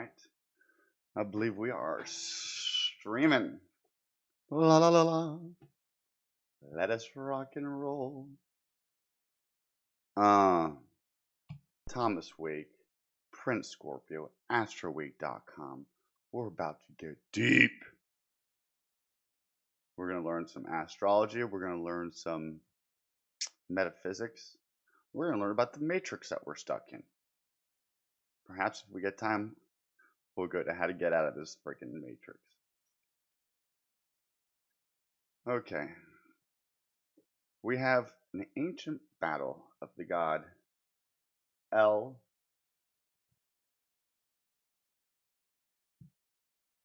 right. I believe we are streaming. La la la la. Let us rock and roll. Thomas Wake, Prince Scorpio, AstroWake.com. We're about to get deep. We're going to learn some astrology. We're going to learn some metaphysics. We're going to learn about the matrix that we're stuck in. Perhaps if we get time, we'll go to how to get out of this freaking matrix. Okay. We have an ancient battle of the god El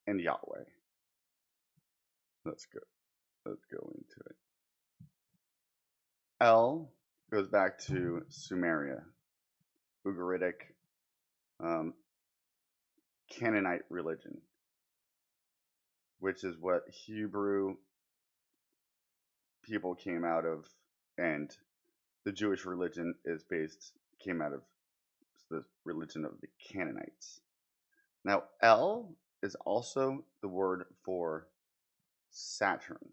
and Yahweh. Let's go into it. El goes back to Sumeria, Ugaritic, Canaanite religion, which is what Hebrew people came out of, and the Jewish religion came out of the religion of the Canaanites. Now, El is also the word for Saturn.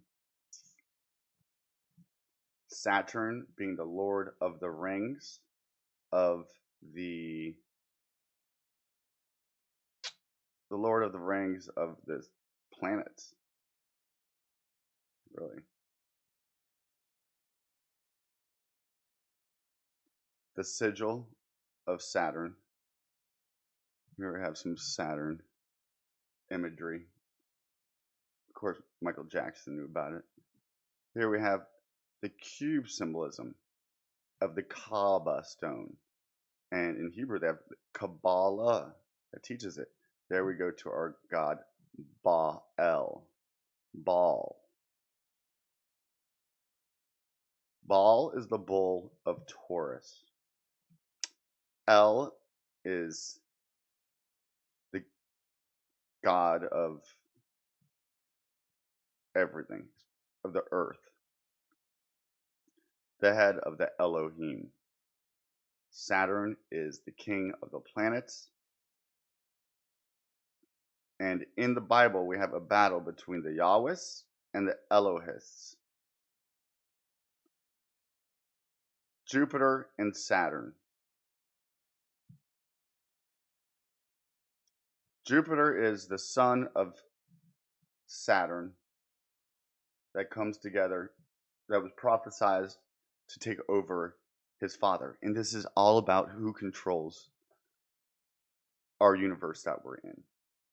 Saturn being the Lord of the Rings of the Lord of the Rings of the planets. Really. The sigil of Saturn. Here we have some Saturn imagery. Of course, Michael Jackson knew about it. Here we have the cube symbolism of the Kaaba stone. And in Hebrew, they have Kabbalah that teaches it. There we go to our god Baal. Baal. Baal is the bull of Taurus. El is the god of everything, of the earth, the head of the Elohim. Saturn is the king of the planets. And in the Bible, we have a battle between the Yahwehs and the Elohists. Jupiter and Saturn. Jupiter is the son of Saturn that comes together, that was prophesied to take over his father. And this is all about who controls our universe that we're in.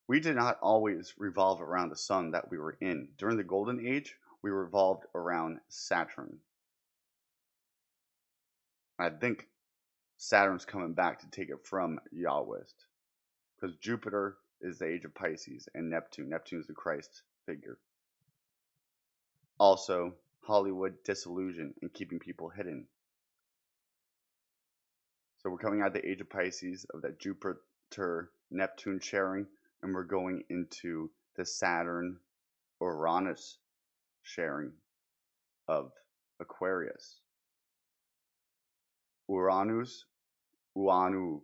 We did not always revolve around the sun that we were in. During the Golden Age, we revolved around Saturn. I think Saturn's coming back to take it from Yahweh, because Jupiter is the age of Pisces, and Neptune is the Christ figure. Also, Hollywood disillusion and keeping people hidden. So we're coming out of the age of Pisces, of that Jupiter-Neptune sharing, and we're going into the Saturn-Uranus sharing of Aquarius. Uranus, Uanu,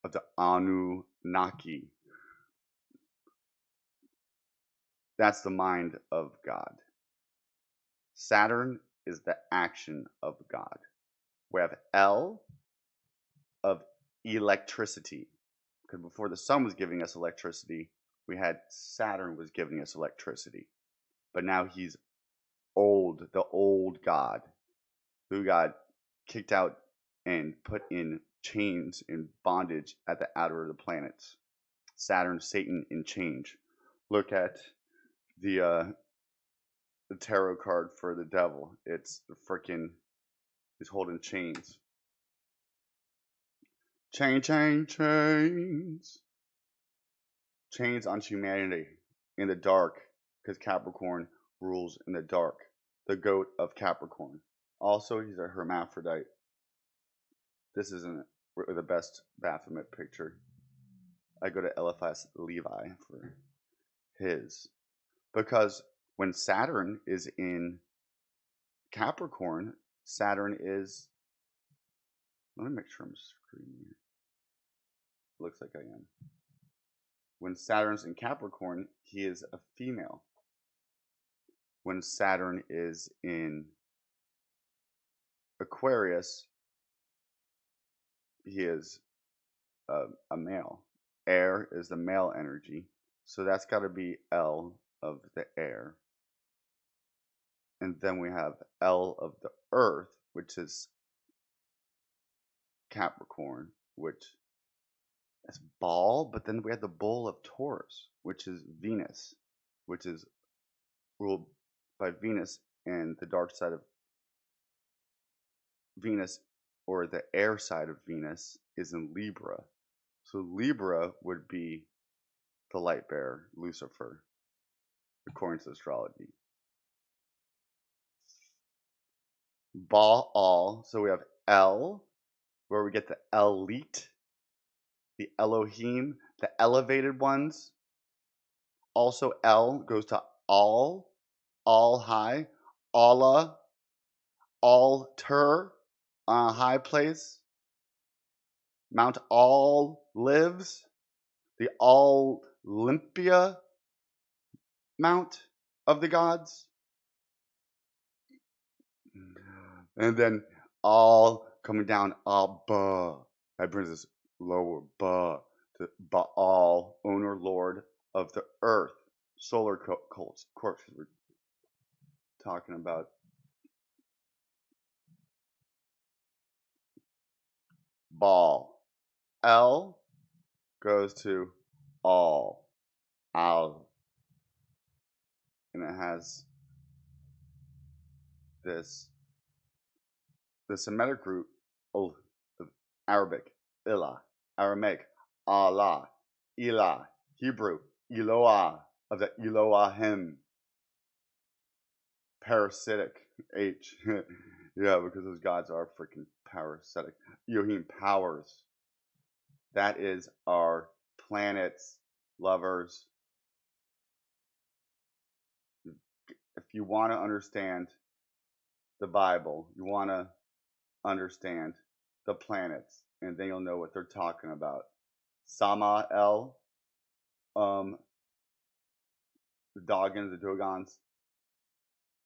of the Anunnaki. That's the mind of God. Saturn is the action of God. We have El of electricity. Because before the sun was giving us electricity, we had Saturn was giving us electricity. But now he's old, the old God, who got kicked out and put in chains in bondage at the outer of the planets. Saturn, Satan in change. Look at the tarot card for the devil. It's the freaking, he's holding chains. Chains. Chains on humanity in the dark, because Capricorn rules in the dark. The goat of Capricorn. Also, he's a hermaphrodite. This isn't the best Baphomet picture. I go to LFS Levi for his. Because when Saturn is in Capricorn, Saturn is... Let me make sure I'm screening here. Looks like I am. When Saturn's in Capricorn, he is a female. When Saturn is in Aquarius, he is a male. Air is the male energy, so that's got to be L of the air. And then we have L of the earth, which is Capricorn, which is ball. But then we have the bull of Taurus, which is Venus, which is ruled by Venus, and the dark side of Venus, or the air side of Venus, is in Libra. So Libra would be the light bearer, Lucifer, according to astrology. Baal, so we have El, where we get the elite, the Elohim, the elevated ones. Also, El goes to all high, Allah, altar, on a high place. Mount All lives, the All Olympia Mount of the gods. And then all coming down, Abba. That brings us lower, Ba, to Baal, owner, lord of the earth. Solar cults. Of course, we're talking about Baal. L goes to all, Al. And it has this the Semitic root of Arabic, Ilah, Aramaic, Allah, Elah, Hebrew, Eloah, of the Elohim, parasitic, H. Yeah, because those gods are freaking parasitic. Elohim, powers. That is our planets, lovers. If you want to understand the Bible, you want to understand the planets, and then you'll know what they're talking about. Samael, the Dogons, the Dogons.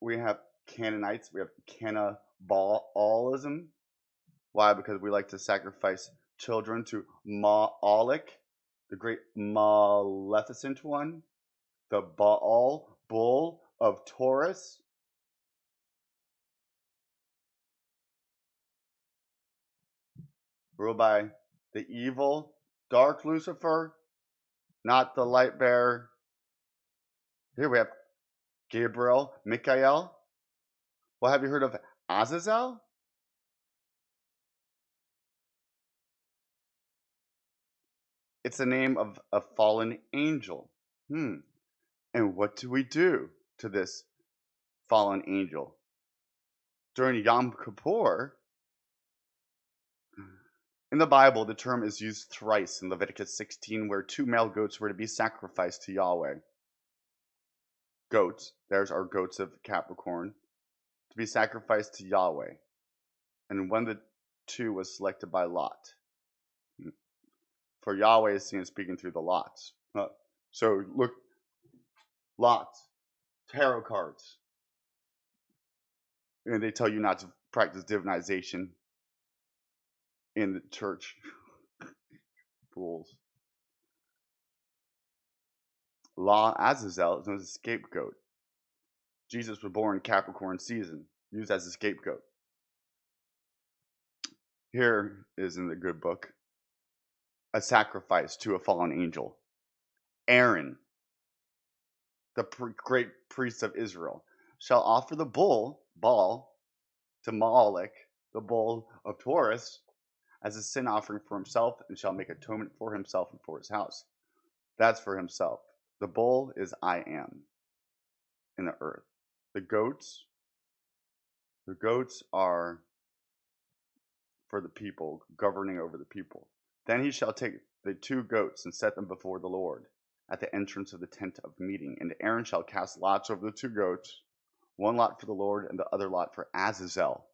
We have Canaanites. We have cannibalism. Why? Because we like to sacrifice children to Ma'alik, the great maleficent one, the Baal, bull of Taurus. Ruled by the evil, dark Lucifer, not the light bearer. Here we have Gabriel, Michael. Well, have you heard of Azazel? It's the name of a fallen angel. And what do we do to this fallen angel? During Yom Kippur, in the Bible, the term is used thrice in Leviticus 16, where 2 male goats were to be sacrificed to Yahweh. Goats, there's our goats of Capricorn, to be sacrificed to Yahweh. And one of the 2 was selected by Lot. For Yahweh is seen speaking through the lots. So look, lots, tarot cards. And they tell you not to practice divinization in the church. Fools. La Azazel is known as a scapegoat. Jesus was born in Capricorn season, used as a scapegoat. Here is in the good book a sacrifice to a fallen angel. Aaron, the great priest of Israel, shall offer the bull, Baal, to Ma'alik, the bull of Taurus, as a sin offering for himself, and shall make atonement for himself and for his house. That's for himself. The bull is I am in the earth. The goats are for the people, governing over the people. Then he shall take the 2 goats and set them before the Lord at the entrance of the tent of meeting. And Aaron shall cast lots over the 2 goats, one lot for the Lord and the other lot for Azazel.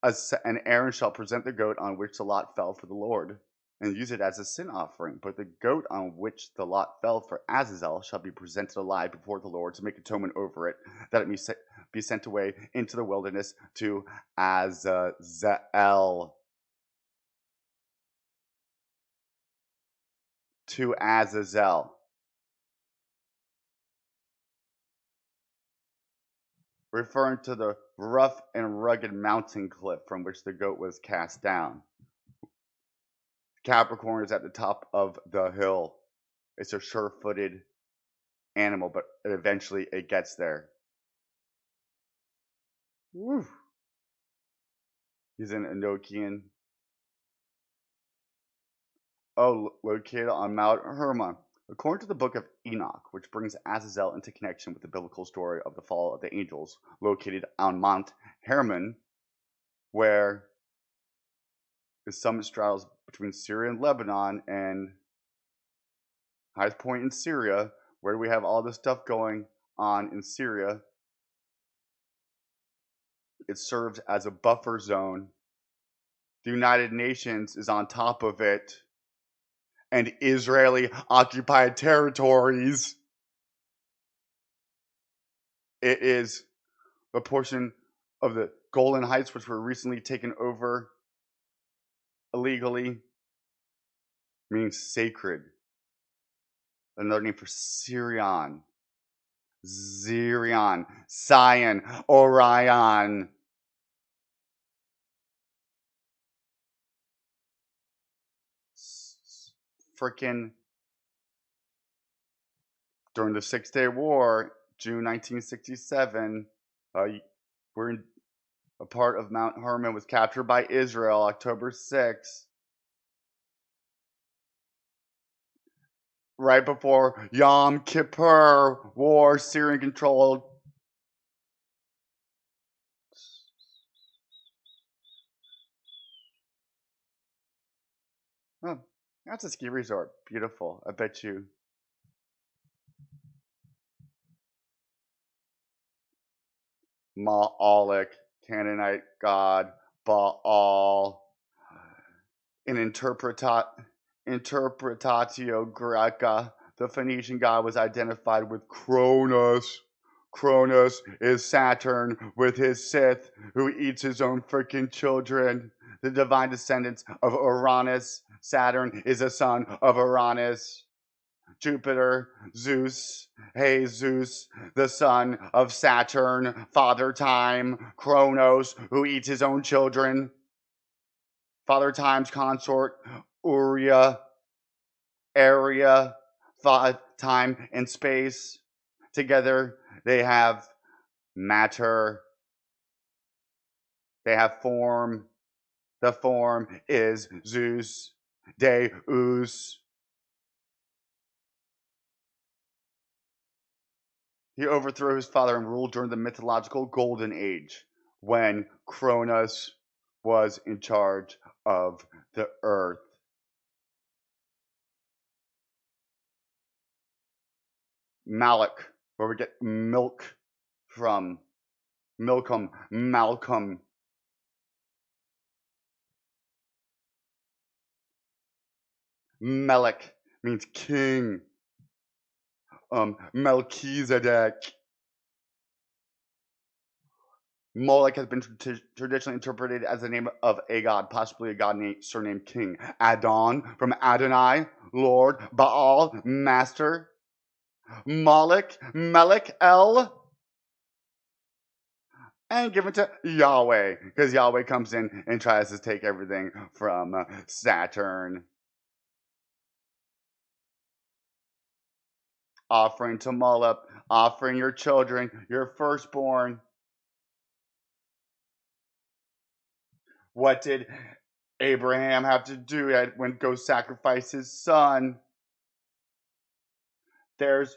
And Aaron shall present the goat on which the lot fell for the Lord, and use it as a sin offering. But the goat on which the lot fell for Azazel shall be presented alive before the Lord to make atonement over it, that it may be sent away into the wilderness to Azazel. To Azazel. Referring to the rough and rugged mountain cliff from which the goat was cast down. Capricorn is at the top of the hill. It's a sure-footed animal, but eventually it gets there. Woo. He's an Enochian. Located on Mount Hermon. According to the book of Enoch, which brings Azazel into connection with the biblical story of the fall of the angels, located on Mount Hermon, where the summit straddles between Syria and Lebanon, and highest point in Syria, where we have all this stuff going on in Syria. It serves as a buffer zone. The United Nations is on top of it, and Israeli occupied territories. It is a portion of the Golan Heights, which were recently taken over illegally, meaning sacred. Another name for Sirion. Zirion, Sion, Orion. Frickin' during the 6-Day War, June 1967, a part of Mount Hermon was captured by Israel October 6th. Right before Yom Kippur War, Syrian controlled. Oh, that's a ski resort. Beautiful. I bet you. Ma'alik, Canaanite god, Baal. In Interpretatio Greca, the Phoenician god was identified with Cronus. Cronus is Saturn with his Sith, who eats his own freaking children. The divine descendants of Uranus. Saturn is a son of Uranus. Jupiter, Zeus, hey Zeus, the son of Saturn, Father Time, Kronos, who eats his own children. Father Time's consort, Area, time, and space. Together, they have matter. They have form. The form is Zeus, Deus. He overthrew his father and ruled during the mythological Golden Age, when Cronus was in charge of the earth. Malak, where we get milk from. Milcom, Malcolm. Melech means king. Melchizedek. Molech has been traditionally interpreted as the name of a god, possibly a god surnamed King. Adon, from Adonai, Lord. Baal, master. Moloch, Melech, El. And given to Yahweh, because Yahweh comes in and tries to take everything from Saturn. Offering to Moloch, offering your children, your firstborn. What did Abraham have to do when go sacrifice his son? There's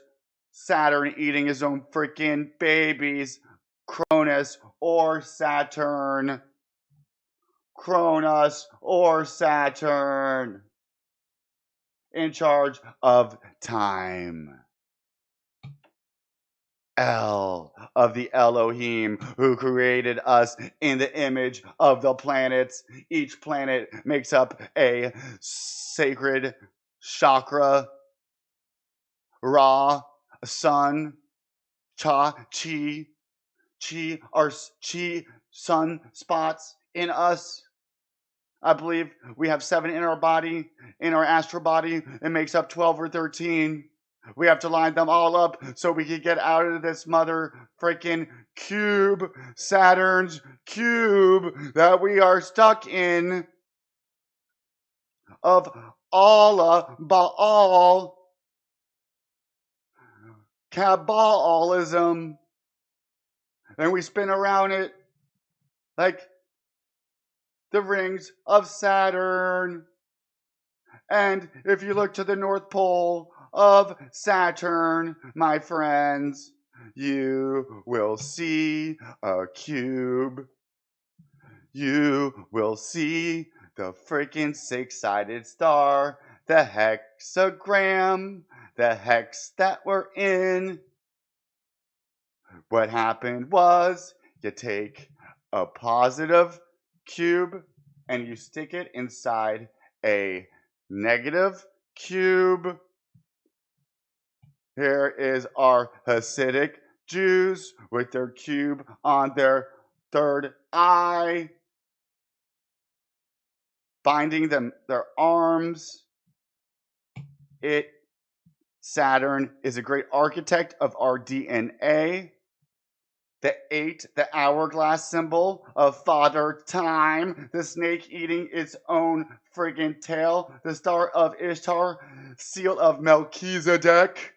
Saturn eating his own freaking babies. Cronus or Saturn. Cronus or Saturn. In charge of time. El of the Elohim who created us in the image of the planets. Each planet makes up a sacred chakra, Ra, sun, Cha, Chi are Chi sun spots in us. I believe we have 7 in our body, in our astral body. It makes up 12 or 13. We have to line them all up so we can get out of this mother freaking cube, Saturn's cube that we are stuck in of Allah, Baal, Kabbalism. And we spin around it like the rings of Saturn. And if you look to the North Pole of Saturn, my friends, you will see a cube. You will see the freaking 6-sided star, the hexagram, the hex that we're in. What happened was you take a positive cube and you stick it inside a negative cube. Here is our Hasidic Jews with their cube on their third eye, binding them their arms. Saturn is a great architect of our DNA. The 8, the hourglass symbol of Father Time, the snake eating its own friggin' tail, the star of Ishtar, seal of Melchizedek.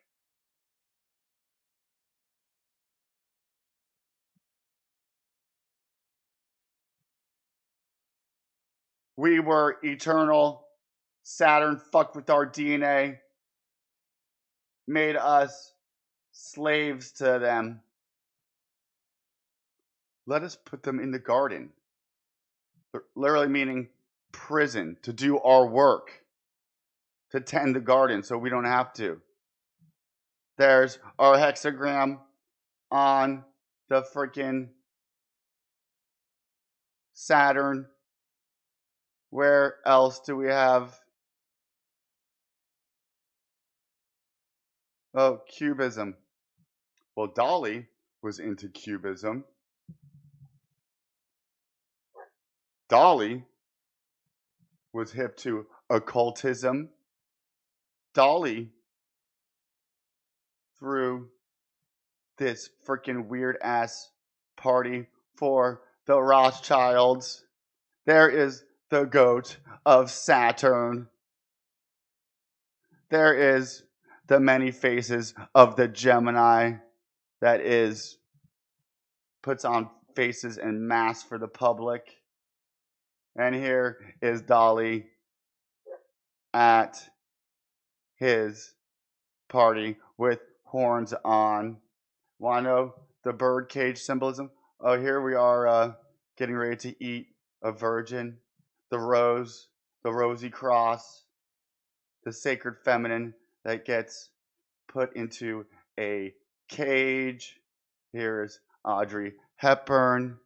We were eternal. Saturn fucked with our DNA, made us slaves to them. Let us put them in the garden. Literally meaning prison, to do our work, to tend the garden so we don't have to. There's our hexagram on the freaking Saturn. Where else do we have? Oh, cubism. Well, Dolly was into cubism. Dolly was hip to occultism. Dolly threw this freaking weird ass party for the Rothschilds. There is the goat of Saturn. There is the many faces of the Gemini that puts on faces and masks for the public. And here is Dolly at his party with horns on. Want to know the bird cage symbolism? Oh, here we are getting ready to eat a virgin, the rose, the rosy cross, the sacred feminine that gets put into a cage. Here's Audrey Hepburn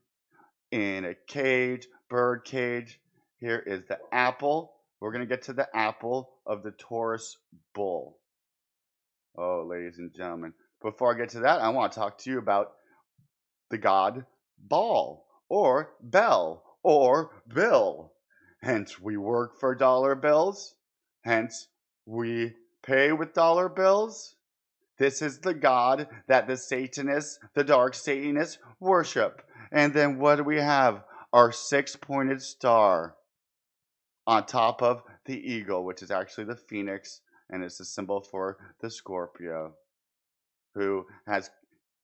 in a cage, bird cage. Here is the apple. We're going to get to the apple of the Taurus bull. Oh, ladies and gentlemen, before I get to that, I want to talk to you about the god Baal or Bel or Bill. Hence, we work for dollar bills. Hence, we pay with dollar bills. This is the god that the Satanists, the dark Satanists, worship. And then what do we have? Our 6-pointed star on top of the eagle, which is actually the phoenix, and it's a symbol for the Scorpio, who has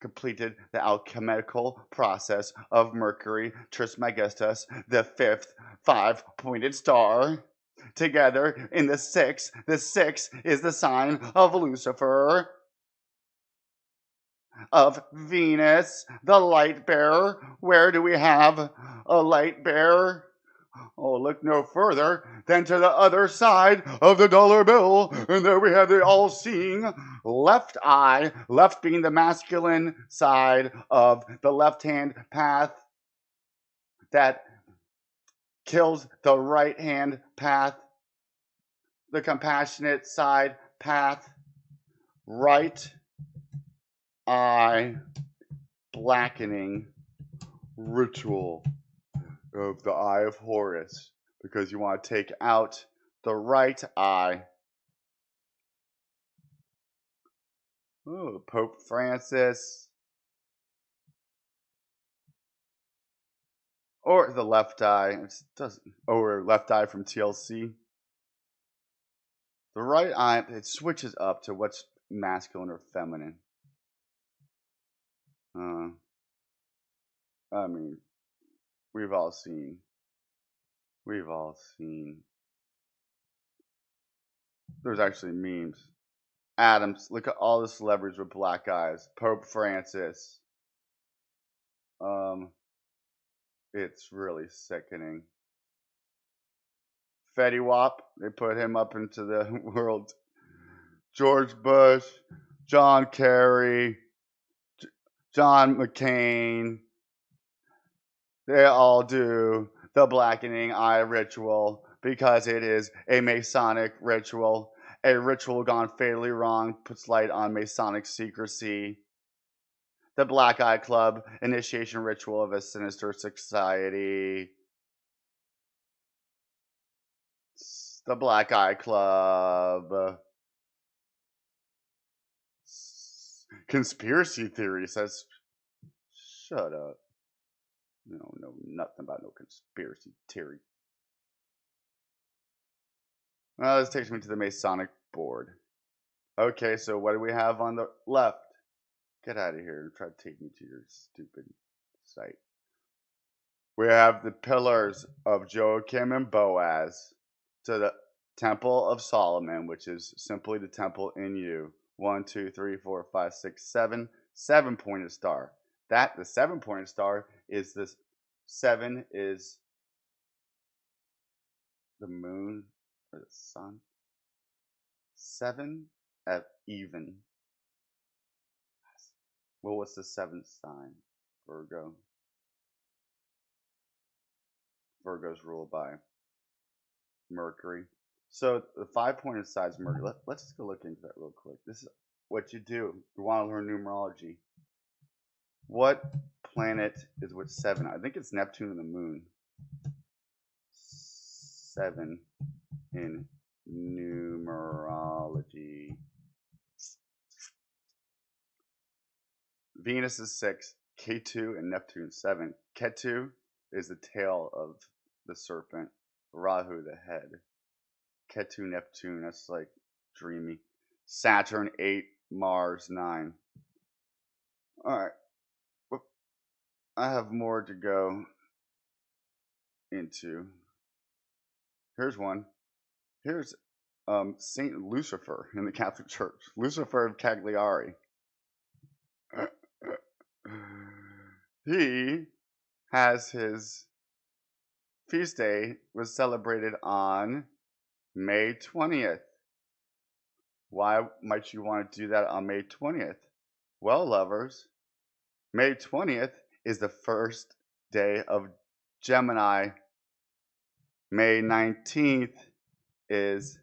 completed the alchemical process of Mercury Trismegistus, the 5th 5-pointed star. Together in the 6, the 6 is the sign of Lucifer, of Venus, the light bearer. Where do we have a light bearer? Oh, look no further than to the other side of the dollar bill, and there we have the all-seeing left eye, left being the masculine side of the left-hand path that kills the right-hand path, the compassionate side path, right eye blackening ritual of the Eye of Horus, because you want to take out the right eye. Oh, Pope Francis. Or the left eye. It doesn't. Or left eye from TLC. The right eye, it switches up to what's masculine or feminine. I mean, we've all seen. There's actually memes. Adams, look at all the celebrities with black eyes. Pope Francis. It's really sickening. Fetty Wap, they put him up into the world. George Bush, John Kerry, John McCain, they all do the blackening eye ritual because it is a Masonic ritual. A ritual gone fatally wrong puts light on Masonic secrecy. The Black Eye Club, initiation ritual of a sinister society. The Black Eye Club. Conspiracy theory says, shut up. You don't know nothing about no conspiracy theory. Well, this takes me to the Masonic board. Okay, so what do we have on the left? Get out of here and try to take me to your stupid site. We have the pillars of Joachim and Boaz to the Temple of Solomon, which is simply the temple in you. 1, 2, 3, 4, 5, 6, 7. 7-pointed star. The 7-pointed star is this. 7 is the moon or the sun. 7 at even. Well, what's the 7th sign? Virgo. Virgo's ruled by Mercury. So the 5-pointed side is Mercury. Let's just go look into that real quick. This is what you do. You want to learn numerology. What planet is with 7? I think it's Neptune and the moon. 7 in numerology. Venus is 6, Ketu and Neptune 7. Ketu is the tail of the serpent, Rahu the head. Ketu, Neptune, that's like dreamy. Saturn 8, Mars 9. Alright. I have more to go into. Here's one. Here's Saint Lucifer in the Catholic Church. Lucifer of Cagliari. He has his feast day was celebrated on May 20th. Why might you want to do that on May 20th? Well, lovers, May 20th is the first day of Gemini. May 19th is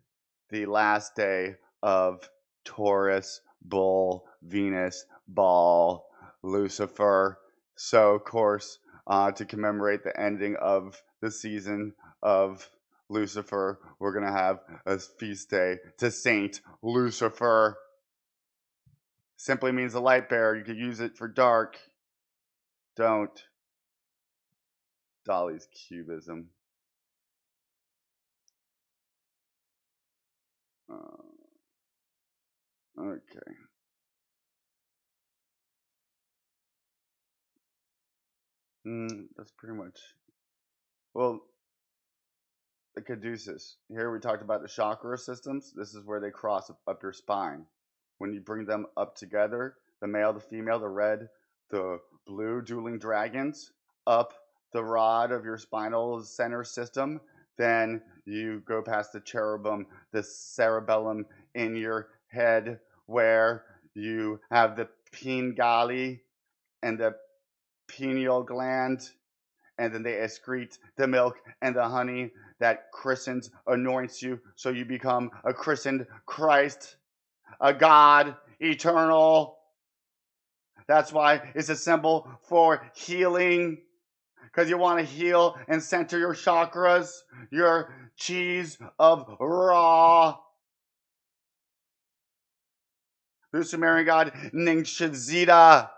the last day of Taurus, Bull, Venus, Ball, Lucifer. So, of course, to commemorate the ending of the season of Lucifer, we're going to have a feast day to Saint Lucifer. Simply means a light bearer. You could use it for dark. Don't. Dolly's cubism. Okay. That's pretty much. Well, the caduceus. Here we talked about the chakra systems. This is where they cross up your spine. When you bring them up together, the male, the female, the red, the blue dueling dragons, up the rod of your spinal center system, then you go past the cherubim, the cerebellum in your head, where you have the pingali and the pineal gland, and then they excrete the milk and the honey that christens, anoints you, so you become a christened Christ, a God, eternal. That's why it's a symbol for healing, because you want to heal and center your chakras, your cheese of Ra. The Sumerian god Ningshazita,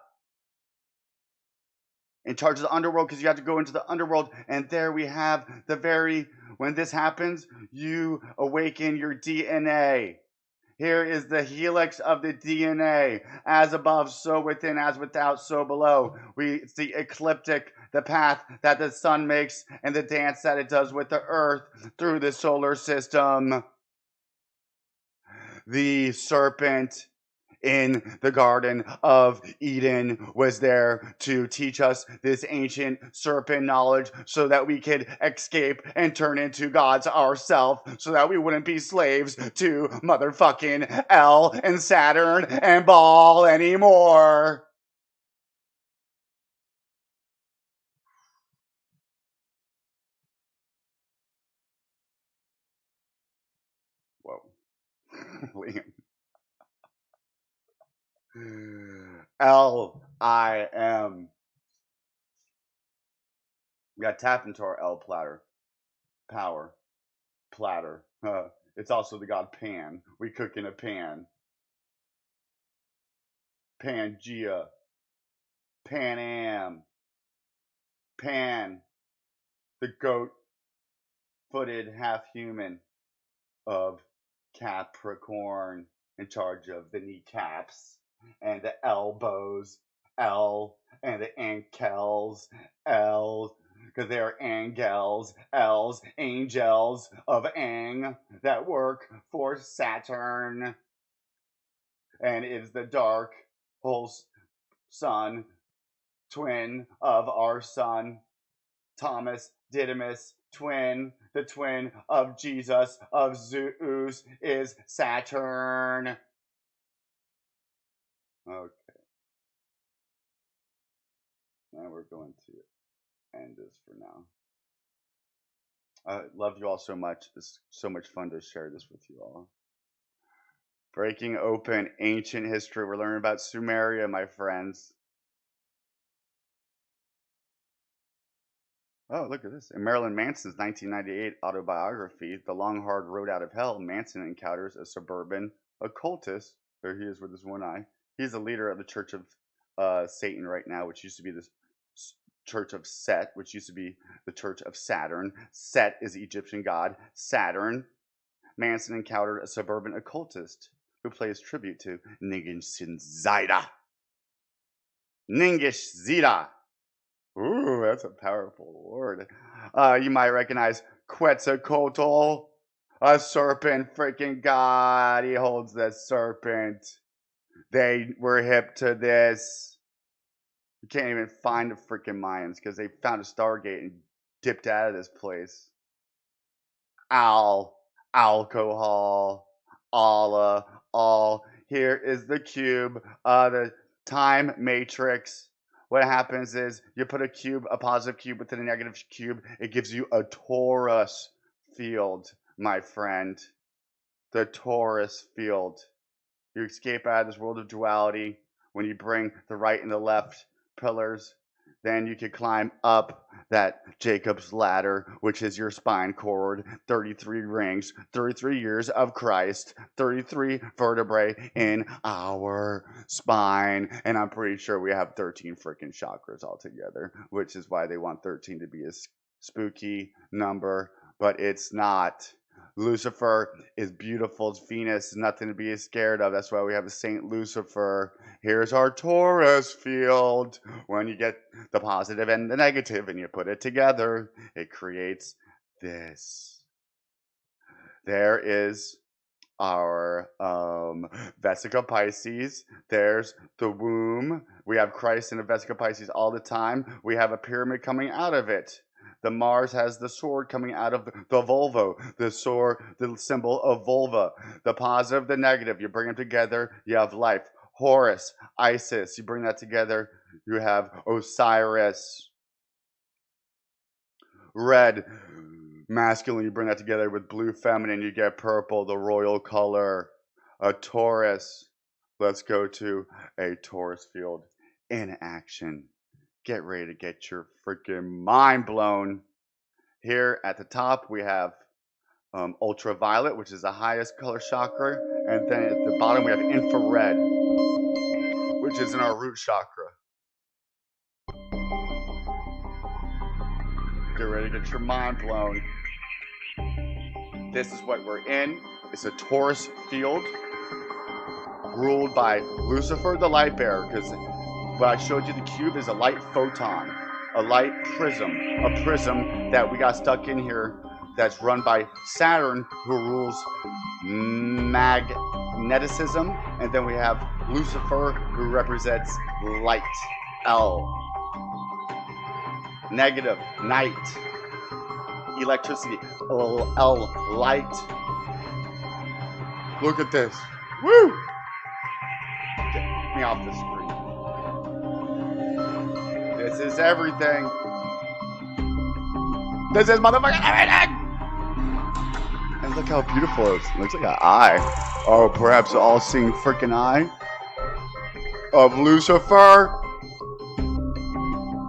in charge of the underworld, because you have to go into the underworld, and there we have the very, when this happens, you awaken your DNA. Here is the helix of the DNA. As above, so within, as without, so below. We see ecliptic, the path that the sun makes and the dance that it does with the earth through the solar system. The serpent in the Garden of Eden was there to teach us this ancient serpent knowledge so that we could escape and turn into gods ourselves, so that we wouldn't be slaves to motherfucking El and Saturn and Baal anymore. Whoa. Liam. L-I-M. We got to tap into our L platter. Power. Platter. It's also the god Pan. We cook in a pan. Pangea. Pan Am. Pan. The goat-footed half-human of Capricorn, in charge of the kneecaps and the elbows. L and the ankles. L, because they are angels, L's, angels of Ang that work for Saturn, and is the dark whole sun, twin of our sun, Thomas Didymus, twin, the twin of Jesus, of Zeus, is Saturn. Okay, now we're going to end this for now. I love you all so much. It's so much fun to share this with you all. Breaking open ancient history. We're learning about Sumeria, my friends. Oh, look at this. In Marilyn Manson's 1998 autobiography, The Long Hard Road Out of Hell, Manson encounters a suburban occultist. There he is with his one eye. He's the leader of the Church of Satan right now, which used to be the Church of Set, which used to be the Church of Saturn. Set is the Egyptian god Saturn. Manson encountered a suburban occultist who plays tribute to Ningishzida. Ningishzida. Ooh, that's a powerful word. You might recognize Quetzalcoatl, a serpent freaking god. He holds the serpent. They were hip to this. You can't even find the freaking Mayans because they found a Stargate and dipped out of this place. Alcohol, Allah, all. Here is the cube, the time matrix. What happens is you put a positive cube within a negative cube. It gives you a torus field, my friend. The torus field. You escape out of this world of duality when you bring the right and the left pillars. Then you can climb up that Jacob's ladder, which is your spine cord, 33 rings, 33 years of Christ, 33 vertebrae in our spine. And I'm pretty sure we have 13 freaking chakras altogether, which is why they want 13 to be a spooky number, but it's not. Lucifer is beautiful. It's Venus, nothing to be scared of. That's why we have a Saint Lucifer. Here's our Taurus field. When you get the positive and the negative and you put it together, it creates this. There is our Vesica Pisces. There's the womb. We have Christ in a Vesica Pisces all the time. We have a pyramid coming out of it. The Mars has the sword coming out of the vulva, the sword, the symbol of vulva. The positive, the negative. You bring them together, you have life. Horus, Isis, you bring that together, you have Osiris. Red, masculine, you bring that together with blue, feminine, you get purple, the royal color. A Taurus. Let's go to a Taurus field in action. Get ready to get your freaking mind blown. Here at the top, we have ultraviolet, which is the highest color chakra. And then at the bottom, we have infrared, which is in our root chakra. Get ready to get your mind blown. This is what we're in. It's a Taurus field ruled by Lucifer, the light bearer, because what I showed you, the cube is a light photon, a light prism, a prism that we got stuck in here that's run by Saturn, who rules magneticism, and then we have Lucifer, who represents light, L. Negative, night. Electricity, L, light. Look at this. Woo! Get me off the screen. This is everything. This is motherfucking everything! And look how beautiful it is. It looks like an eye. Oh, perhaps all-seeing freaking eye of Lucifer.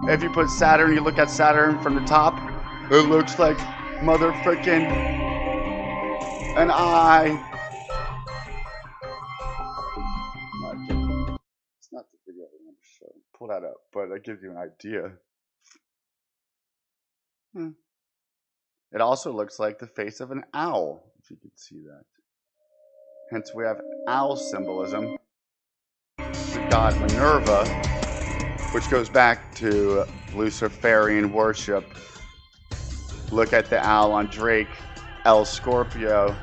If you put Saturn, you look at Saturn from the top, it looks like motherfucking an eye. It's not the video I want to show. Pull that up, but that gives you an idea. It also looks like the face of an owl, if you can see that. Hence, we have owl symbolism. The god Minerva, which goes back to Luciferian worship. Look at the owl on Drake, El Scorpio.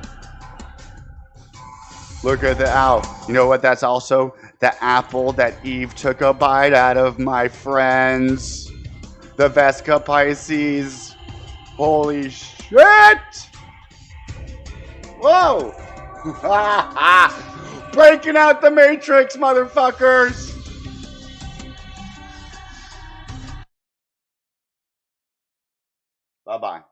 Look at the owl. You know what? That's also the apple that Eve took a bite out of, my friends. The Vesica Pisces. Holy shit! Whoa! Breaking out the Matrix, motherfuckers! Bye-bye.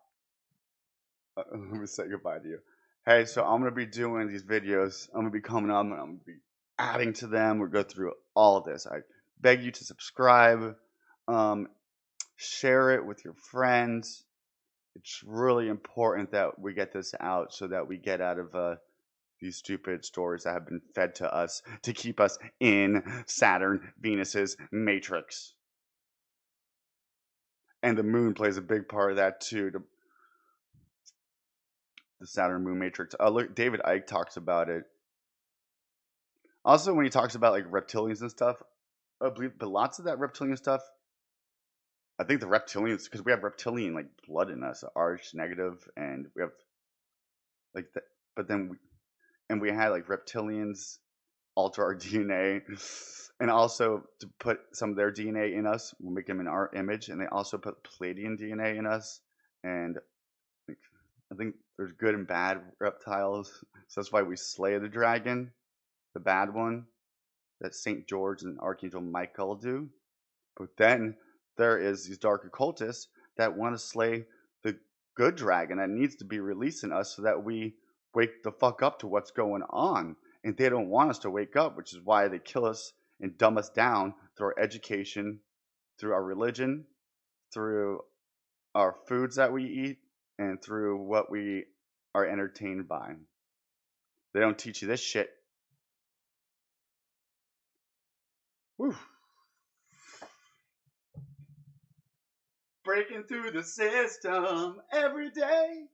Let me say goodbye to you. Hey, so I'm going to be doing these videos. I'm going to be coming up and I'm going to be adding to them. We'll go through all of this. I beg you to subscribe. Share it with your friends. It's really important that we get this out so that we get out of these stupid stories that have been fed to us to keep us in Saturn, Venus's matrix. And the moon plays a big part of that too. The Saturn moon matrix. Look, David Icke talks about it. Also, when he talks about like reptilians and stuff, I believe, but lots of that reptilian stuff, I think the reptilians, because we have reptilian like blood in us, Rh negative, and we have like that. But then we had like reptilians alter our DNA, and also to put some of their DNA in us, we'll make them in our image, and they also put Pleiadian DNA in us, and I think there's good and bad reptiles, so that's why we slay the dragon, the bad one, that Saint George and Archangel Michael do. But then there is these dark occultists that want to slay the good dragon that needs to be released in us so that we wake the fuck up to what's going on. And they don't want us to wake up, which is why they kill us and dumb us down through our education, through our religion, through our foods that we eat, and through what we are entertained by. They don't teach you this shit. Whew. Breaking through the system every day.